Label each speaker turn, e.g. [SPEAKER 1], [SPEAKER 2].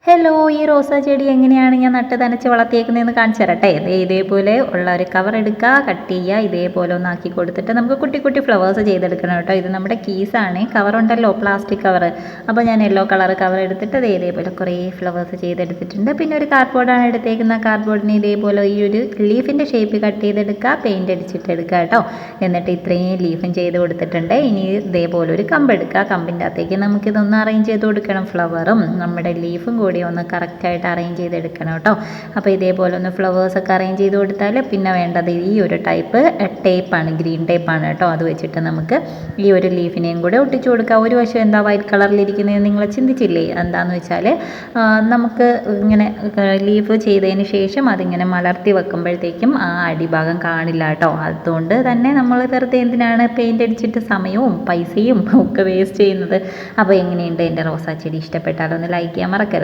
[SPEAKER 1] Hello, ഈ റോസാ ചെടി എങ്ങനെയാണ് ഞാൻ നട്ട് നനച്ച് വളർത്തിയേക്കുന്നതെന്ന് കാണിച്ചു തരട്ടെ. ഇതേപോലെ ഉള്ള ഒരു കവർ എടുക്കുക, കട്ട് ചെയ്യുക, ഇതേപോലെ ഒന്നാക്കി കൊടുത്തിട്ട് നമുക്ക് കുട്ടി കുട്ടി ഫ്ലവേഴ്സ് ചെയ്തെടുക്കണം കേട്ടോ. ഇത് നമ്മുടെ കീസാണ്, കവറുണ്ടല്ലോ, പ്ലാസ്റ്റിക് കവർ. അപ്പോൾ ഞാൻ യെല്ലോ കളർ കവർ എടുത്തിട്ട് ഇതേപോലെ കുറേ ഫ്ലവേഴ്സ് ചെയ്തെടുത്തിട്ടുണ്ട്. പിന്നെ ഒരു കാർഡ്ബോർഡാണ് എടുത്തേക്കുന്ന. കാർഡ്ബോർഡിന് ഇതേപോലെ ഈ ഒരു ലീഫിൻ്റെ ഷേപ്പ് കട്ട് ചെയ്തെടുക്കുക, പെയിൻറ്റ് അടിച്ചിട്ട് എടുക്കുക കേട്ടോ. എന്നിട്ട് ഇത്രയും ലീഫും ചെയ്ത് കൊടുത്തിട്ടുണ്ട്. ഇനി ഇതേപോലെ ഒരു കമ്പ് എടുക്കുക, കമ്പിൻ്റെ അകത്തേക്ക് നമുക്കിതൊന്ന് അറേഞ്ച് ചെയ്ത് കൊടുക്കണം. ഫ്ലവറും നമ്മുടെ ലീഫും കൂടി ഒന്ന് കറക്റ്റായിട്ട് അറേഞ്ച് ചെയ്തെടുക്കണം കേട്ടോ. അപ്പോൾ ഇതേപോലെ ഒന്ന് ഫ്ലവേഴ്സൊക്കെ അറേഞ്ച് ചെയ്ത് കൊടുത്താൽ പിന്നെ വേണ്ടത് ഈ ഒരു ടൈപ്പ് ടേപ്പാണ്, ഗ്രീൻ ടേപ്പാണ് കേട്ടോ. അത് വെച്ചിട്ട് നമുക്ക് ഈ ഒരു ലീഫിനെയും കൂടെ ഒട്ടിച്ചു കൊടുക്കുക. ഒരു വശം എന്താ വൈറ്റ് കളറിലിരിക്കുന്നത് നിങ്ങൾ ചിന്തിച്ചില്ലേ? എന്താണെന്ന് വെച്ചാൽ നമുക്ക് ഇങ്ങനെ ലീഫ് ചെയ്തതിന് ശേഷം അതിങ്ങനെ മലർത്തി വെക്കുമ്പോഴത്തേക്കും ആ അടിഭാഗം കാണില്ല കേട്ടോ. അതുകൊണ്ട് തന്നെ നമ്മൾ വെറുതെ എന്തിനാണ് പെയിൻ്റ് അടിച്ചിട്ട് സമയവും പൈസയും ഒക്കെ വേസ്റ്റ് ചെയ്യുന്നത്. അപ്പോൾ എങ്ങനെയുണ്ട് എൻ്റെ റോസാ ചെടി? ഇഷ്ടപ്പെട്ടാലൊന്ന് ലൈക്ക് ചെയ്യാൻ മറക്കരുത്.